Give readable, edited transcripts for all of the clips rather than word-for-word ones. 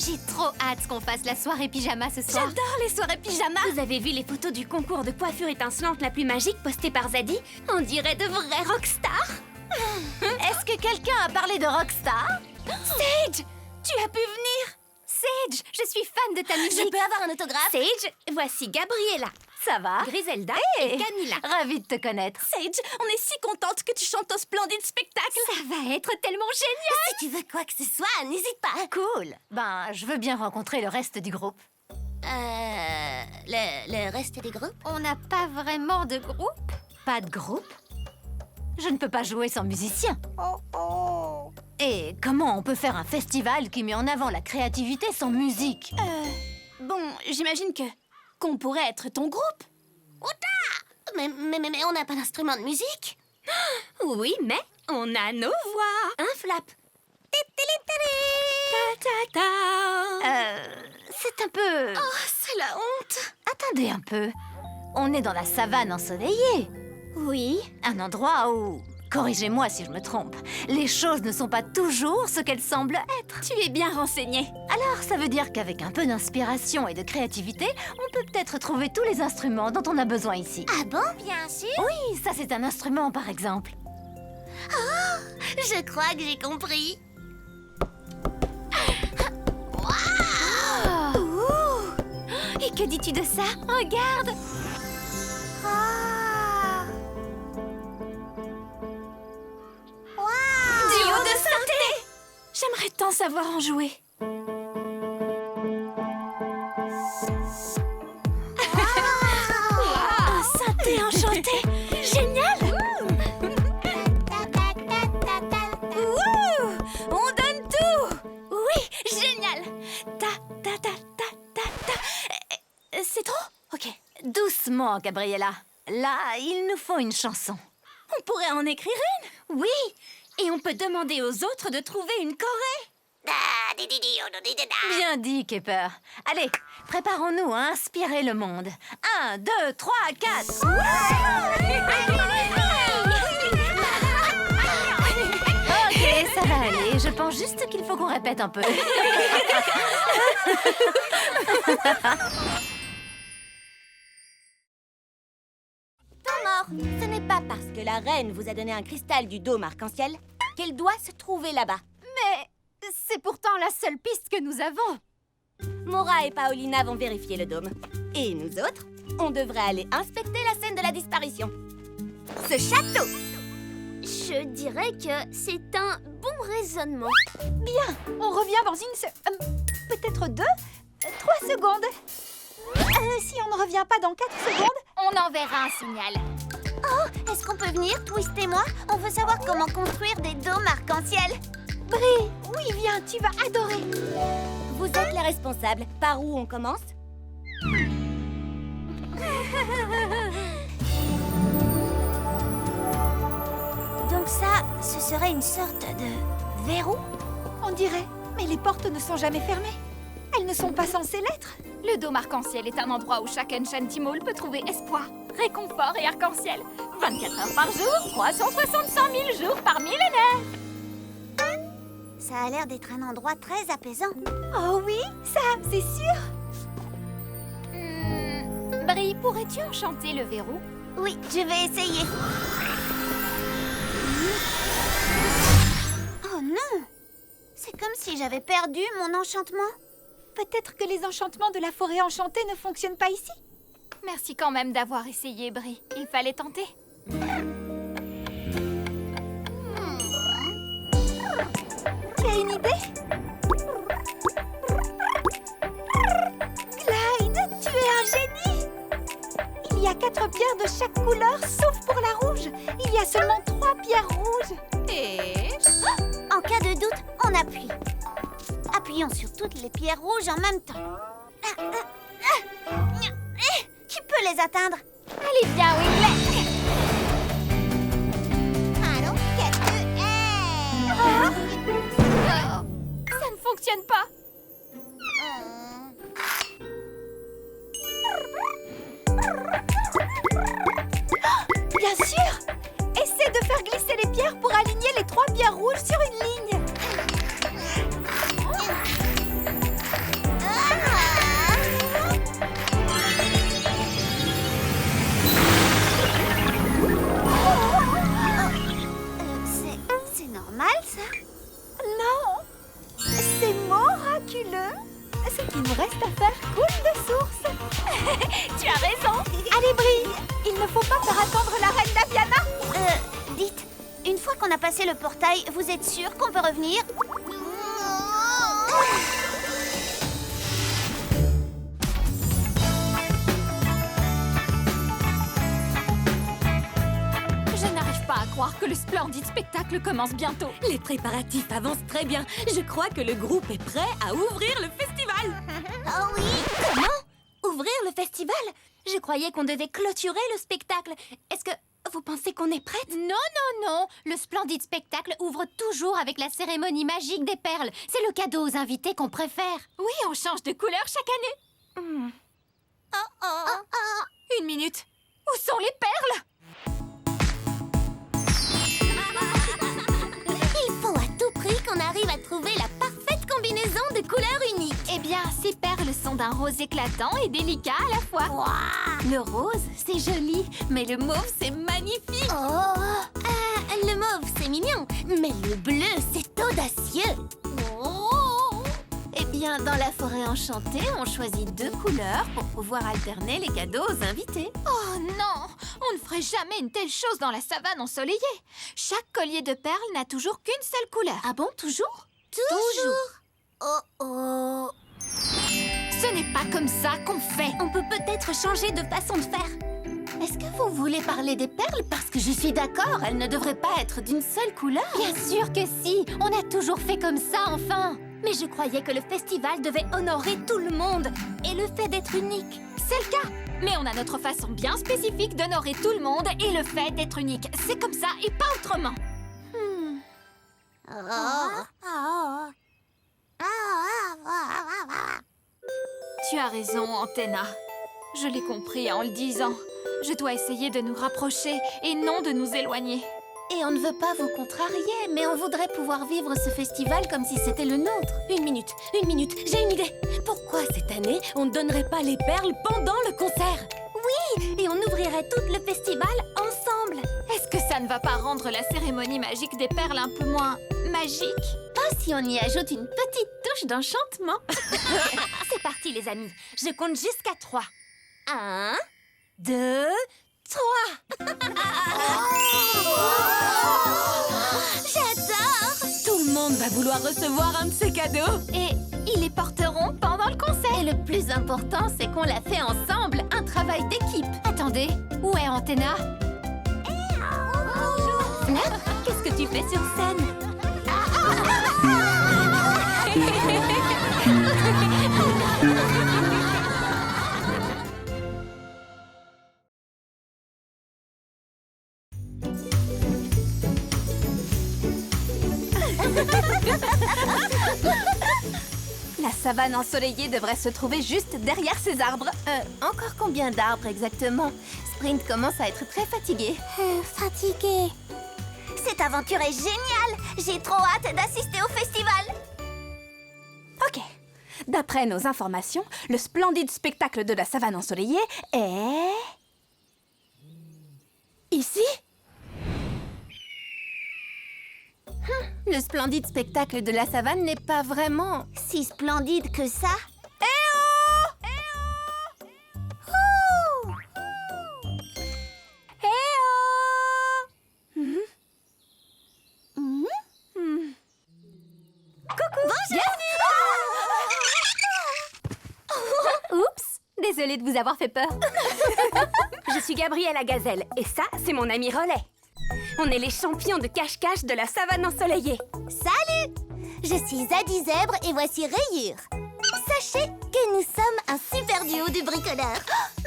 J'ai trop hâte qu'on fasse la soirée pyjama ce soir. J'adore les soirées pyjama. Vous avez vu les photos du concours de coiffure étincelante la plus magique postée par Zadie? On dirait de vrais rockstars. Est-ce que quelqu'un a parlé de Rockstar? Sage, tu as pu venir? Sage, je suis fan de ta musique. Je peux avoir un autographe? Sage, voici Gabriella, Ça va? Griselda Hey. et Camilla. Ravie de te connaître. Sage, on est si contente que tu chantes au splendide spectacle. Ça va être tellement génial. Si tu veux quoi que ce soit, n'hésite pas. Cool. Ben, je veux bien rencontrer le reste du groupe. Le reste des groupes? On n'a pas vraiment de groupe? Pas de groupe? Je ne peux pas jouer sans musicien. Et comment on peut faire un festival qui met en avant la créativité sans musique? Bon, j'imagine qu'on pourrait être ton groupe. Mais on n'a pas d'instrument de musique. Oui, mais on a nos voix. Un flap. C'est un peu... Oh, c'est la honte. Attendez un peu. On est dans la savane ensoleillée. Oui. Un endroit où... Corrigez-moi si je me trompe. Les choses ne sont pas toujours ce qu'elles semblent être. Tu es bien renseignée. Alors, ça veut dire qu'avec un peu d'inspiration et de créativité, on peut peut-être trouver tous les instruments dont on a besoin ici. Ah bon? Bien sûr. Oui, ça c'est un instrument par exemple. Je crois que j'ai compris. Et que dis-tu de ça? Regarde. Duo de synthé. J'aimerais tant savoir en jouer. Un synthé enchanté. Génial. Wouh! On donne tout. Oui, génial. C'est trop? Ok. Doucement, Gabriella. Là, il nous faut une chanson. On pourrait en écrire une? Oui. Et on peut demander aux autres de trouver une choré. Bien dit, Kepper. Allez, préparons-nous à inspirer le monde. 1, 2, 3, 4. Ok, ça va aller. Je pense juste qu'il faut qu'on répète un peu. Mort, ce n'est pas parce que la reine vous a donné un cristal du dôme arc-en-ciel qu'elle doit se trouver là-bas. Mais c'est pourtant la seule piste que nous avons. Mora et Paolina vont vérifier le dôme. Et nous autres, on devrait aller inspecter la scène de la disparition. Ce château! Je dirais que c'est un bon raisonnement. Bien, on revient dans une... peut-être 2, 3 secondes. Si on ne revient pas dans 4 secondes, On enverra un signal. Oh, est-ce qu'on peut venir, Twist et moi? On veut savoir comment construire des dômes arc-en-ciel. Brie, oui, viens, tu vas adorer. Vous êtes les responsables. Par où on commence? Donc ça, ce serait une sorte de verrou? On dirait, mais les portes ne sont jamais fermées. Elles ne sont pas censées l'être. Le dôme arc-en-ciel est un endroit où chaque Enchantimal peut trouver espoir, réconfort et arc-en-ciel. 24 heures par jour, 365 000 jours par millénaire. Ça a l'air d'être un endroit très apaisant. Oh oui, ça, c'est sûr. Brie, pourrais-tu enchanter le verrou? Oui, je vais essayer. Oh non! C'est comme si j'avais perdu mon enchantement. Peut-être que les enchantements de la forêt enchantée ne fonctionnent pas ici. Merci quand même d'avoir essayé, Brie. Il fallait tenter. Tu as une idée? Clyde, tu es un génie! Il y a 4 pierres de chaque couleur, sauf pour la rouge. Il y a seulement 3 pierres rouges. Et... En cas de doute, on appuie. Appuyons sur toutes les pierres rouges en même temps. Tu peux les atteindre. Allez, viens, Winglet. Allons, qu'est-ce que... Ça ne fonctionne pas. Bien sûr! Essaie de faire glisser les pierres pour aligner les 3 pierres rouges sur une ligne. ça? Non! C'est miraculeux! Ce qu'il nous reste à faire coule de source! Tu as raison. Allez, Brie! Il ne faut pas faire attendre la reine Daviana! Dites, une fois qu'on a passé le portail, vous êtes sûr qu'on peut revenir? Je n'arrive pas à croire que le splendide spectacle commence bientôt. Les préparatifs avancent très bien. Je crois que le groupe est prêt à ouvrir le festival. Oh oui? Comment? Ouvrir le festival? Je croyais qu'on devait clôturer le spectacle. Est-ce que vous pensez qu'on est prête? Non, non, non. Le splendide spectacle ouvre toujours avec la cérémonie magique des perles. C'est le cadeau aux invités qu'on préfère. Oui, on change de couleur chaque année. Une minute. Où sont les perles? Il faut à tout prix qu'on arrive à trouver la parfaite combinaison de couleurs uniques. Eh bien, ces perles sont d'un rose éclatant et délicat à la fois. Le rose, c'est joli, mais le mauve, c'est magnifique. Le mauve, c'est mignon, mais le bleu, c'est audacieux. Eh bien, dans la forêt enchantée, on choisit 2 couleurs pour pouvoir alterner les cadeaux aux invités. Oh non, on ne ferait jamais une telle chose dans la savane ensoleillée. Chaque collier de perles n'a toujours qu'une seule couleur. Ah bon, toujours? Ce n'est pas comme ça qu'on fait. On peut peut-être changer de façon de faire. Est-ce que vous voulez parler des perles? Parce que je suis d'accord, elles ne devraient pas être d'une seule couleur. Bien sûr que si. On a toujours fait comme ça, enfin. Mais je croyais que le festival devait honorer tout le monde. Et le fait d'être unique. C'est le cas. Mais on a notre façon bien spécifique d'honorer tout le monde et le fait d'être unique. C'est comme ça et pas autrement. Tu as raison, Antenna. Je l'ai compris en le disant. Je dois essayer de nous rapprocher et non de nous éloigner. Et on ne veut pas vous contrarier, mais on voudrait pouvoir vivre ce festival comme si c'était le nôtre. Une minute, j'ai une idée. Pourquoi cette année, on ne donnerait pas les perles pendant le concert? Oui, et on ouvrirait tout le festival ensemble. Est-ce que ça ne va pas rendre la cérémonie magique des perles un peu moins magique? Pas si on y ajoute une petite touche d'enchantement. C'est parti, les amis. Je compte jusqu'à 3. 1, 2, 3. J'adore! Tout le monde va vouloir recevoir un de ces cadeaux. Et ils les porteront pendant le concert. Et le plus important, c'est qu'on l'a fait ensemble, un travail d'équipe. Attendez, où est Antenna? Flap, qu'est-ce que tu fais sur scène? La savane ensoleillée devrait se trouver juste derrière ces arbres. Encore combien d'arbres exactement? Sprint commence à être très fatigué. Fatiguée. Cette aventure est géniale! J'ai trop hâte d'assister au festival! Ok. D'après nos informations, le splendide spectacle de la savane ensoleillée est... ici? Le splendide spectacle de la savane n'est pas vraiment... Si splendide que ça? Oups! Désolée de vous avoir fait peur. Je suis Gabrielle la gazelle et ça, c'est mon ami Relais. On est les champions de cache-cache de la savane ensoleillée. Salut! Je suis Zadie Zèbre et voici Rayure. Sachez que nous sommes un super duo de bricoleurs.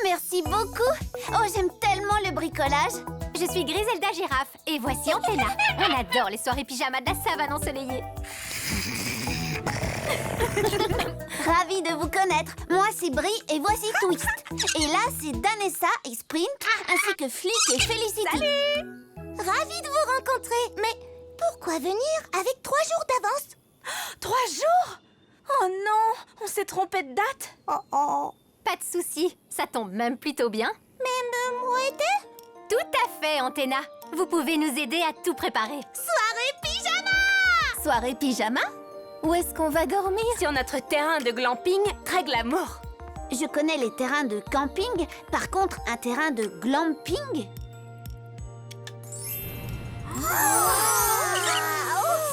Merci beaucoup! Oh, j'aime tellement le bricolage. Je suis Griselda Girafe et voici Antenna. On adore les soirées pyjama de la savane ensoleillée. Ravie de vous connaître. Moi, c'est Brie et voici Twist. Et là, c'est Danessa et Sprint, ainsi que Flick et Felicity. Salut! Ravie de vous rencontrer. Mais pourquoi venir avec 3 jours d'avance? 3 jours? Oh non! On s'est trompé de date? Pas de souci, ça tombe même plutôt bien. Même moi Tout à fait, Antenna. Vous pouvez nous aider à tout préparer. Soirée pyjama! soirée pyjama? Où est-ce qu'on va dormir? Sur notre terrain de glamping très glamour. Je connais les terrains de camping, par contre, un terrain de glamping?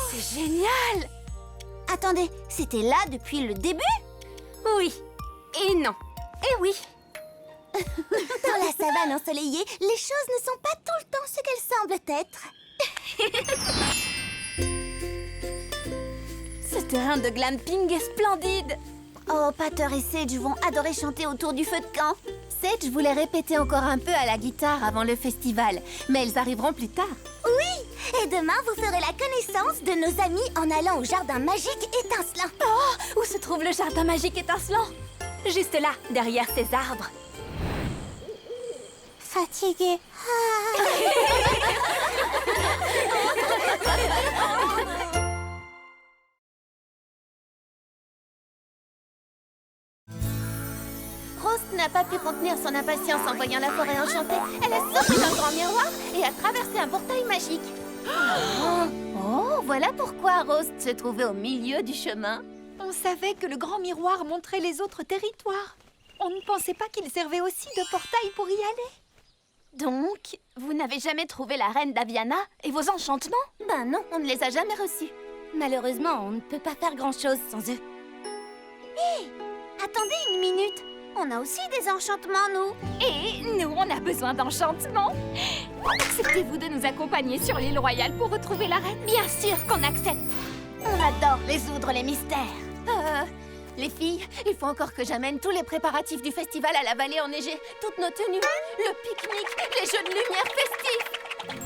C'est génial! Attendez, c'était là depuis le début? Oui. Et non. Et oui. Dans la savane ensoleillée, les choses ne sont pas tout le temps ce qu'elles semblent être. Ce terrain de glamping est splendide. Oh, Pater et Sage vont adorer chanter autour du feu de camp. Sage voulait répéter encore un peu à la guitare avant le festival, mais elles arriveront plus tard. Oui, et demain vous ferez la connaissance de nos amis en allant au jardin magique étincelant. Oh, où se trouve le jardin magique étincelant? Juste là, derrière ces arbres. Fatiguée. Rose n'a pas pu contenir son impatience en voyant la forêt enchantée. Elle a sauté d'un grand miroir et a traversé un portail magique. Oh, voilà pourquoi Rose se trouvait au milieu du chemin. On savait que le grand miroir montrait les autres territoires. On ne pensait pas qu'il servait aussi de portail pour y aller. Donc, vous n'avez jamais trouvé la reine d'Aviana et vos enchantements? Ben non, on ne les a jamais reçus. Malheureusement, on ne peut pas faire grand-chose sans eux. Attendez une minute. On a aussi des enchantements, nous. Et nous, on a besoin d'enchantements. Acceptez-vous de nous accompagner sur l'île royale pour retrouver la reine? Bien sûr qu'on accepte. On adore résoudre les mystères. Les filles, il faut encore que j'amène tous les préparatifs du festival à la vallée enneigée. Toutes nos tenues, le pique-nique, les jeux de lumière festifs.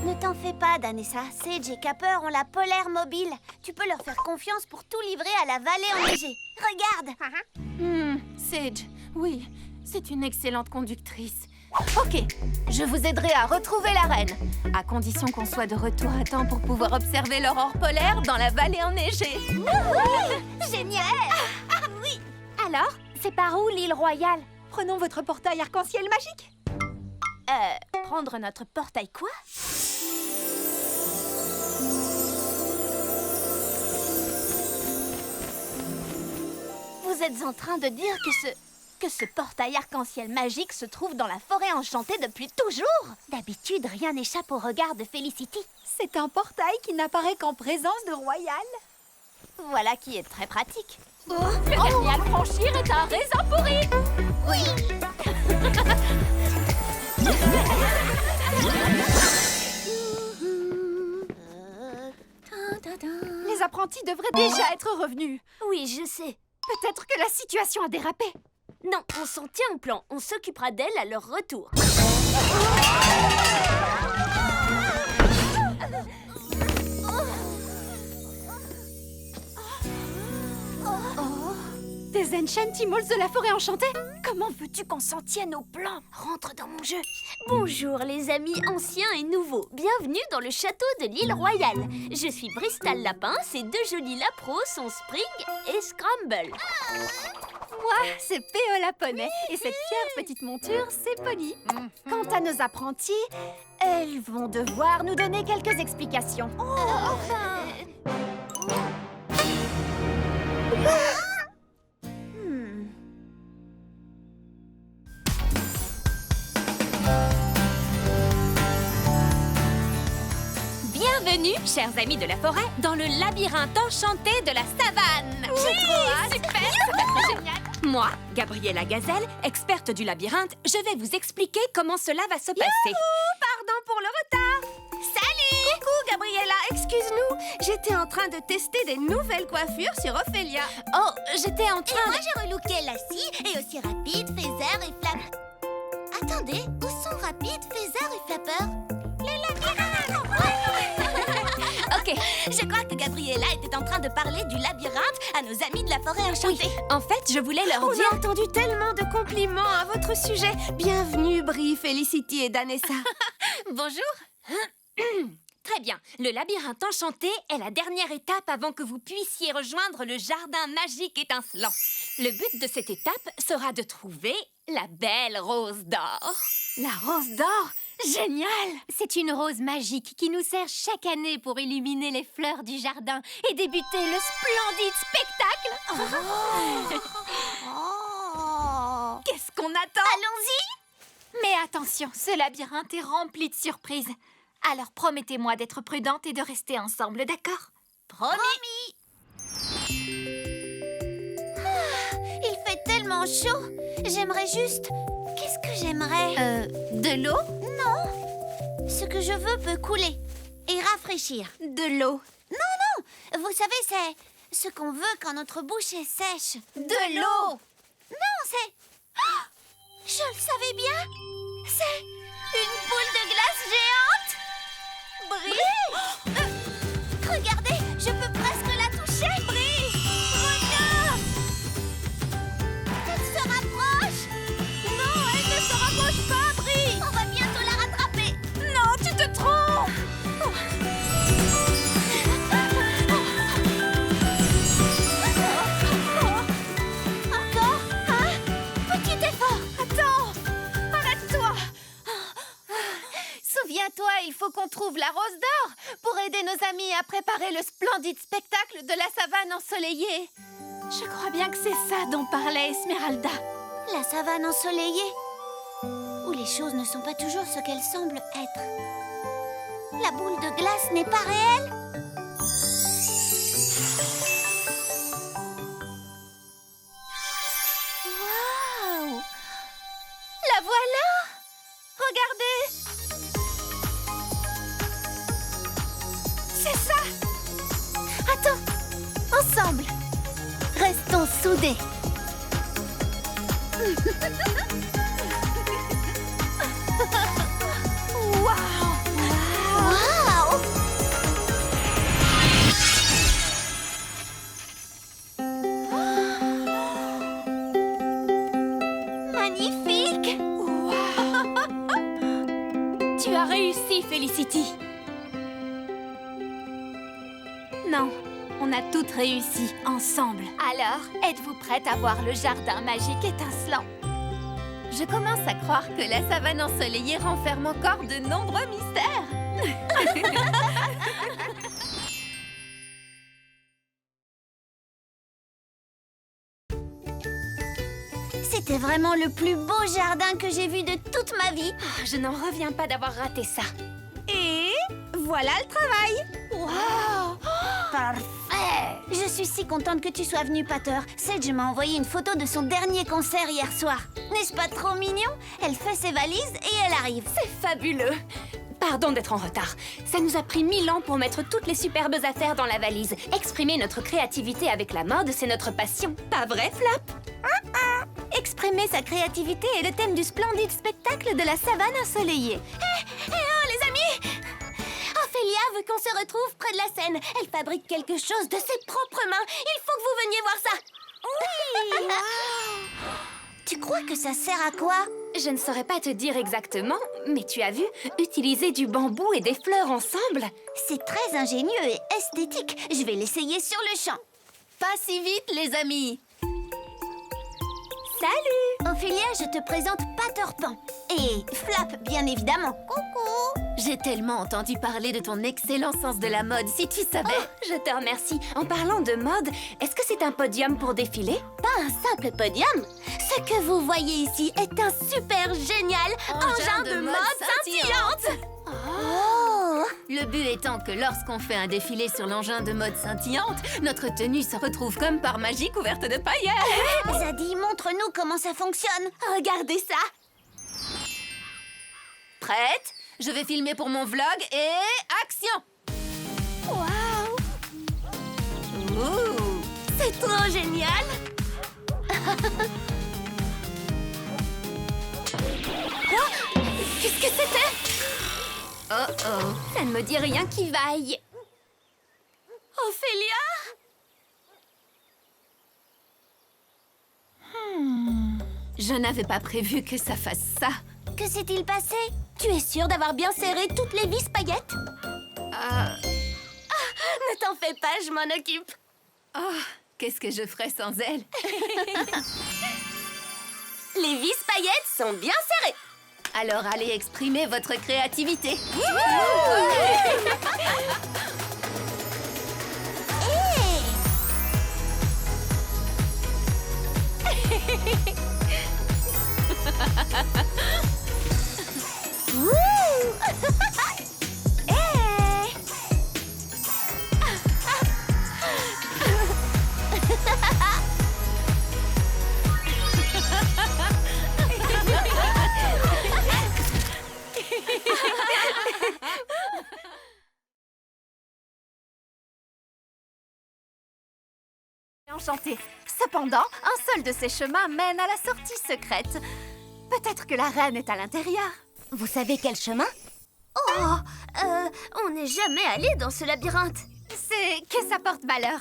Ne t'en fais pas, Danessa. Sage et Capper ont la polaire mobile. Tu peux leur faire confiance pour tout livrer à la vallée enneigée. Regarde. Sage, oui, c'est une excellente conductrice. Ok, je vous aiderai à retrouver la reine, à condition qu'on soit de retour à temps pour pouvoir observer l'aurore polaire dans la vallée enneigée. Génial. Alors, c'est par où l'île royale? Prenons votre portail arc-en-ciel magique. Prendre notre portail quoi? Vous êtes en train de dire que ce portail arc-en-ciel magique se trouve dans la forêt enchantée depuis toujours? D'habitude, rien n'échappe au regard de Felicity. C'est un portail qui n'apparaît qu'en présence de royal. Voilà qui est très pratique. Le dernier à le franchir est un raisin pourri. Les apprentis devraient déjà être revenus. Oui, je sais. Peut-être que la situation a dérapé. Non, on s'en tient au plan. On s'occupera d'elle à leur retour. Des Enchantimals de la forêt enchantée? Comment veux-tu qu'on s'en tienne au plan? Rentre dans mon jeu. Bonjour les amis anciens et nouveaux. Bienvenue dans le château de l'île royale. Je suis Bristol Lapin, ces deux jolis lapros sont Spring et Scramble. Moi, c'est Péo la poney. Et cette fière petite monture, c'est Polly. Quant à nos apprentis, elles vont devoir nous donner quelques explications. Bienvenue, chers amis de la forêt, dans le labyrinthe enchanté de la savane. J'ai trop hâte. Super, ça va être génial. Moi, Gabriella Gazelle, experte du labyrinthe, je vais vous expliquer comment cela va se passer. Pardon pour le retard. Salut! Coucou, Gabriella, excuse-nous. J'étais en train de tester des nouvelles coiffures sur Ophélia. Oh, j'étais en train Moi, j'ai relooké Lassie et aussi Rapide, Feather et Flapper. Attendez, où sont Rapide, Feather et Flapper? Ok, Je crois que Gabriella était en train de parler du labyrinthe à nos amis de la forêt enchantée. en fait, je voulais leur On dire... a entendu tellement de compliments à votre sujet. Bienvenue, Brie, Felicity et Danessa. Bonjour. Très bien. Le labyrinthe enchanté est la dernière étape avant que vous puissiez rejoindre le jardin magique étincelant. Le but de cette étape sera de trouver la belle rose d'or. La rose d'or? Génial! C'est une rose magique qui nous sert chaque année pour illuminer les fleurs du jardin et débuter le splendide spectacle. Qu'est-ce qu'on attend? Allons-y! Mais attention, ce labyrinthe est rempli de surprises. Alors promettez-moi d'être prudente et de rester ensemble, d'accord? Promis! Il fait tellement chaud. J'aimerais juste... Qu'est-ce que j'aimerais? De l'eau? Non. Ce que je veux peut couler et rafraîchir. De l'eau. Vous savez, c'est ce qu'on veut quand notre bouche est sèche. De l'eau! Non, c'est... Oh, je le savais bien. C'est une boule de glace géante. Brie! Regardez, je peux presque la toucher. Brie! Regarde! Elle se rapproche. Non, elle ne se rapproche pas, Brie. On va bientôt la rattraper. Non, tu te trompes! Encore un petit effort. Attends! Arrête-toi! Souviens-toi, il faut qu'on trouve la rose d'or pour aider nos amis à préparer le splendide spectacle de la savane ensoleillée. Je crois bien que c'est ça dont parlait Esmeralda. La savane ensoleillée, où les choses ne sont pas toujours ce qu'elles semblent être. La boule de glace n'est pas réelle. Waouh! La voilà! Regardez! C'est ça! Attends! Ensemble! Restons soudés! Waouh! Waouh! Magnifique! Tu as réussi, Felicity. Non, on a toutes réussi ensemble. Alors, êtes-vous prête à voir le jardin magique étincelant? Je commence à croire que la savane ensoleillée renferme encore de nombreux mystères. C'était vraiment le plus beau jardin que j'ai vu de toute ma vie. Oh, je n'en reviens pas d'avoir raté ça. Et voilà le travail. Wow! Parfait! Je suis si contente que tu sois venue, Pater. Sedge m'a envoyé une photo de son dernier concert hier soir. N'est-ce pas trop mignon? Elle fait ses valises et elle arrive. C'est fabuleux. Pardon d'être en retard. Ça nous a pris 1000 ans pour mettre toutes les superbes affaires dans la valise. Exprimer notre créativité avec la mode, c'est notre passion. Pas vrai, Flap? Exprimer sa créativité est le thème du splendide spectacle de la savane ensoleillée. Oh, les amis! Ophélia veut qu'on se retrouve près de la scène. Elle fabrique quelque chose de ses propres mains. Il faut que vous veniez voir ça. Oui! Tu crois que ça sert à quoi? Je ne saurais pas te dire exactement, mais tu as vu, utiliser du bambou et des fleurs ensemble. C'est très ingénieux et esthétique. Je vais l'essayer sur le champ. Pas si vite, les amis. Salut! Ophélia, je te présente Pater Pan. Et Flap, bien évidemment. Coucou! J'ai tellement entendu parler de ton excellent sens de la mode, si tu savais. Je te remercie. En parlant de mode, est-ce que c'est un podium pour défiler? Pas un simple podium. Ce que vous voyez ici est un super génial engin de mode scintillante. Oh! Le but étant que lorsqu'on fait un défilé sur l'engin de mode scintillante, notre tenue se retrouve comme par magie couverte de paillettes. Zadie, montre-nous comment ça fonctionne. Regardez ça. Prête? Je vais filmer pour mon vlog et action! Waouh! Ouh. C'est trop génial! Quoi? Qu'est-ce que c'était? Oh oh, ça ne me dit rien qui vaille. Ophélia? Je n'avais pas prévu que ça fasse ça. Que s'est-il passé? Tu es sûre d'avoir bien serré toutes les vis paillettes? Ne t'en fais pas, je m'en occupe. Oh, qu'est-ce que je ferais sans elle? Les vis paillettes sont bien serrées. Alors allez exprimer votre créativité. Enchantée. Cependant, un seul de ces chemins mène à la sortie secrète. Peut-être que la reine est à l'intérieur. Vous savez quel chemin? On n'est jamais allé dans ce labyrinthe. C'est que ça porte malheur.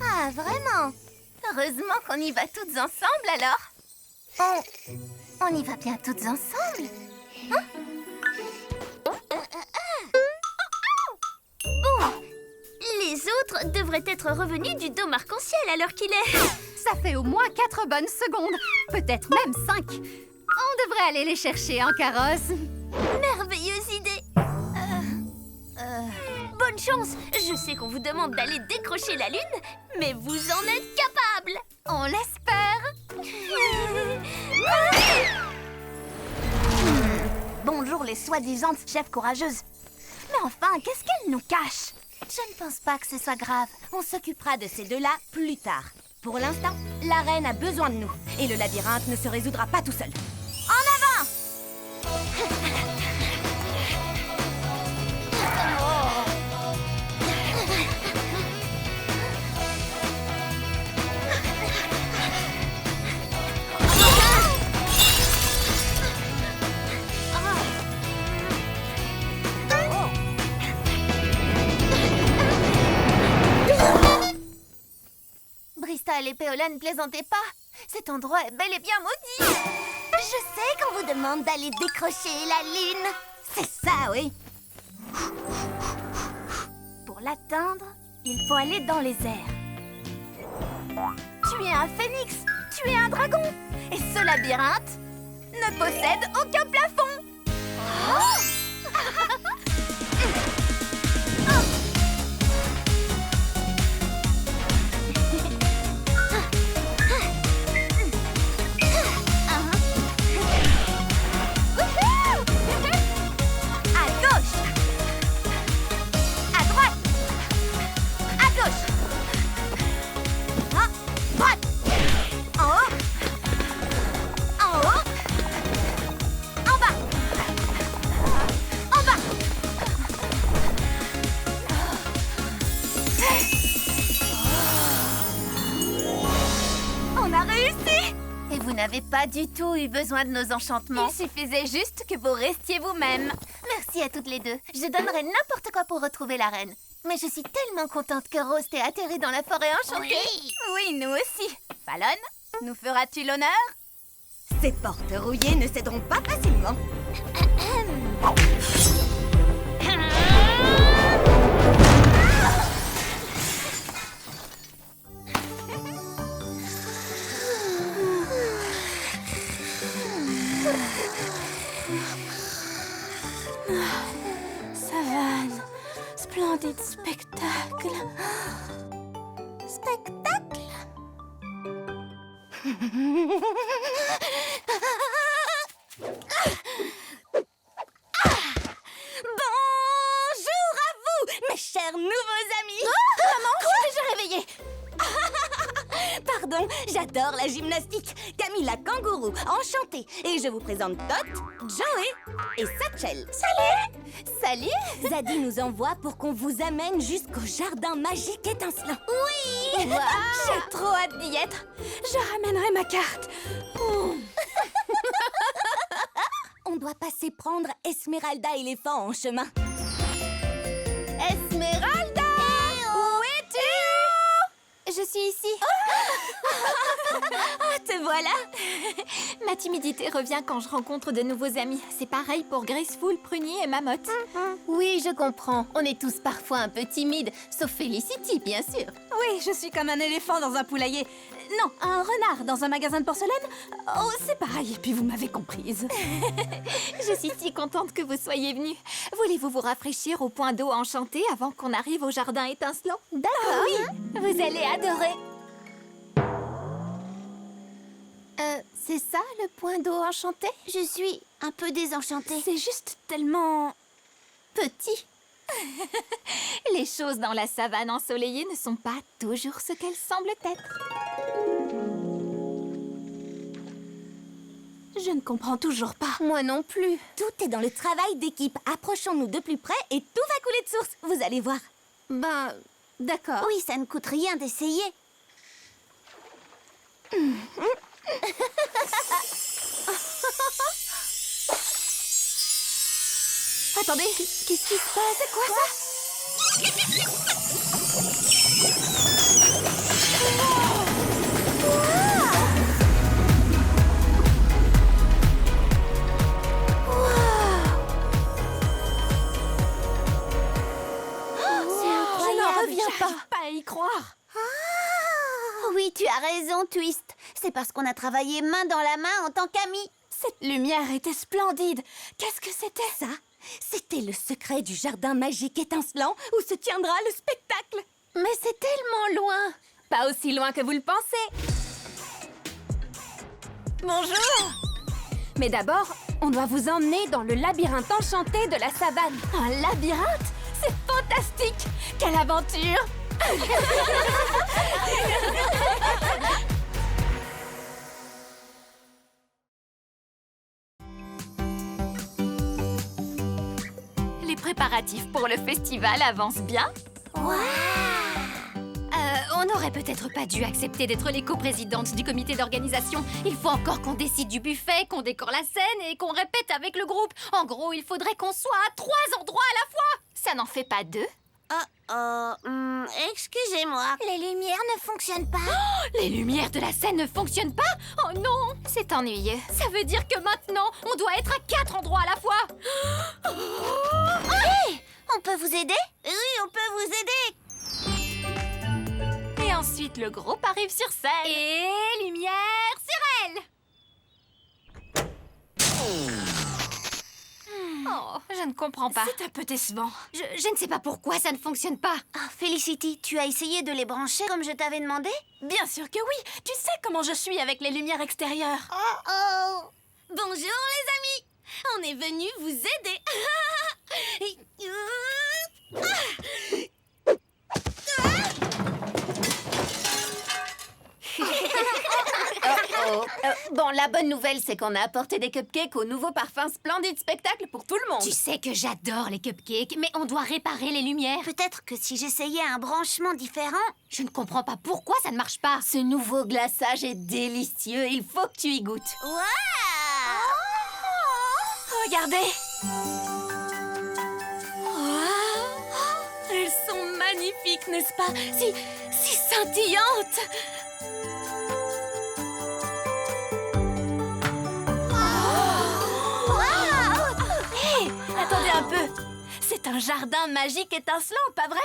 Ah, vraiment? Heureusement qu'on y va toutes ensemble, alors. On y va bien toutes ensemble? Hein? Bon, les autres devraient être revenus du dôme arc-en-ciel à l'heure qu'il est. Ça fait au moins 4 bonnes secondes. Peut-être même 5. On devrait aller les chercher en carrosse. Merveilleuse idée. Bonne chance. Je sais qu'on vous demande d'aller décrocher la lune, mais vous en êtes capable. On l'espère. Bonjour les soi-disant chefs courageuses. Mais enfin, qu'est-ce qu'elles nous cachent? Je ne pense pas que ce soit grave. On s'occupera de ces deux-là plus tard. Pour l'instant, la reine a besoin de nous. Et le labyrinthe ne se résoudra pas tout seul. En avant! Bristol et Péola ne plaisantez pas. Cet endroit est bel et bien maudit. Je sais qu'on vous demande d'aller décrocher la lune. C'est ça, oui. Pour l'atteindre, il faut aller dans les airs. Tu es un phénix, tu es un dragon. Et ce labyrinthe ne possède aucun plafond. N'avez pas du tout eu besoin de nos enchantements. Il suffisait juste que vous restiez vous-même. Merci à toutes les deux. Je donnerais n'importe quoi pour retrouver la reine. Mais je suis tellement contente que Rose t'ait atterri dans la forêt enchantée. Oui, nous aussi. Fallon, nous feras-tu l'honneur? Ces portes rouillées ne céderont pas facilement. Savane, splendide spectacle. Spectacle? Bonjour à vous, mes chers nouveaux amis. Maman, je suis déjà réveillée. Pardon, j'adore la gymnastique. Camilla Kangourou, enchantée. Et je vous présente Tot, Joey et Satchel. Salut! Salut! Zadie nous envoie pour qu'on vous amène jusqu'au jardin magique étincelant. Oui! Wow. J'ai trop hâte d'y être. Je ramènerai ma carte. On doit passer prendre Esmeralda éléphant en chemin. Esmeralda! Où es-tu? je suis ici. Te voilà. Ma timidité revient quand je rencontre de nouveaux amis. C'est pareil pour Graceful, Pruny et Mamotte. Oui, je comprends. On est tous parfois un peu timides, sauf Felicity, bien sûr. Oui, je suis comme un éléphant dans un poulailler. Non, un renard dans un magasin de porcelaine. Oh, c'est pareil, puis vous m'avez comprise. Je suis si contente que vous soyez venus. Voulez-vous vous rafraîchir au point d'eau enchanté avant qu'on arrive au jardin étincelant? D'accord. Vous allez adorer. C'est ça, le point d'eau enchanté? Je suis un peu désenchantée. C'est juste tellement... Petit. Les choses dans la savane ensoleillée ne sont pas toujours ce qu'elles semblent être. Je ne comprends toujours pas. Moi non plus. Tout est dans le travail d'équipe. Approchons-nous de plus près et tout va couler de source. Vous allez voir. Ben, d'accord. Oui, ça ne coûte rien d'essayer. Attendez, qu'est-ce qui se passe? C'est quoi ça? Je n'en reviens pas à y croire. Oui, tu as raison, Twist. C'est parce qu'on a travaillé main dans la main en tant qu'amis. Cette lumière était splendide. Qu'est-ce que c'était? Ça, c'était le secret du jardin magique étincelant où se tiendra le spectacle. Mais c'est tellement loin. Pas aussi loin que vous le pensez. Bonjour. Mais d'abord, on doit vous emmener dans le labyrinthe enchanté de la savane. Un labyrinthe? C'est fantastique. Quelle aventure. Les préparatifs pour le festival avancent bien. On n'aurait peut-être pas dû accepter d'être les coprésidentes du comité d'organisation. Il faut encore qu'on décide du buffet, qu'on décore la scène et qu'on répète avec le groupe. En gros, il faudrait qu'on soit à 3 endroits à la fois. Ça n'en fait pas 2. Excusez-moi. Les lumières ne fonctionnent pas. Les lumières de la scène ne fonctionnent pas? Oh non! C'est ennuyeux. Ça veut dire que maintenant, on doit être à 4 endroits à la fois. On peut vous aider? Oui, on peut vous aider. Et ensuite, le groupe arrive sur scène. Et lumière sur elle! Oh, je ne comprends pas. C'est un peu décevant. Je ne sais pas pourquoi ça ne fonctionne pas. Ah, Felicity, tu as essayé de les brancher comme je t'avais demandé? Bien sûr que oui. Tu sais comment je suis avec les lumières extérieures. Oh. Bonjour les amis. On est venus vous aider. Bon, la bonne nouvelle, c'est qu'on a apporté des cupcakes au nouveau parfum splendide spectacle pour tout le monde. Tu sais que j'adore les cupcakes, mais on doit réparer les lumières. Peut-être que si j'essayais un branchement différent... Je ne comprends pas pourquoi ça ne marche pas. Ce nouveau glaçage est délicieux, il faut que tu y goûtes. Regardez. Elles sont magnifiques, n'est-ce pas? Si scintillantes. Hé, attendez un peu. C'est un jardin magique étincelant, pas vrai?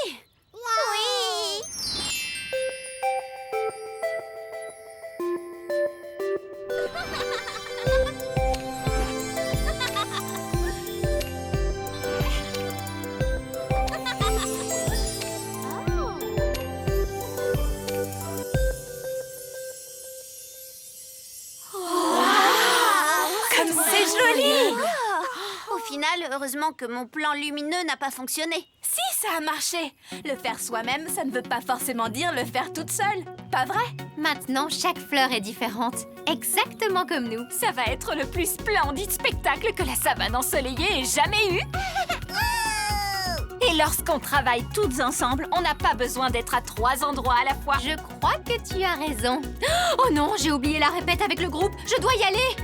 Oui. Comme c'est joli. Au final, heureusement que mon plan lumineux n'a pas fonctionné. Si, ça a marché. Le faire soi-même, ça ne veut pas forcément dire le faire toute seule. Pas vrai? Maintenant, chaque fleur est différente, exactement comme nous. Ça va être le plus splendide spectacle que la savane ensoleillée ait jamais eu. Et lorsqu'on travaille toutes ensemble, on n'a pas besoin d'être à 3 endroits à la fois. Je crois que tu as raison. Oh non, j'ai oublié la répète avec le groupe. Je dois y aller.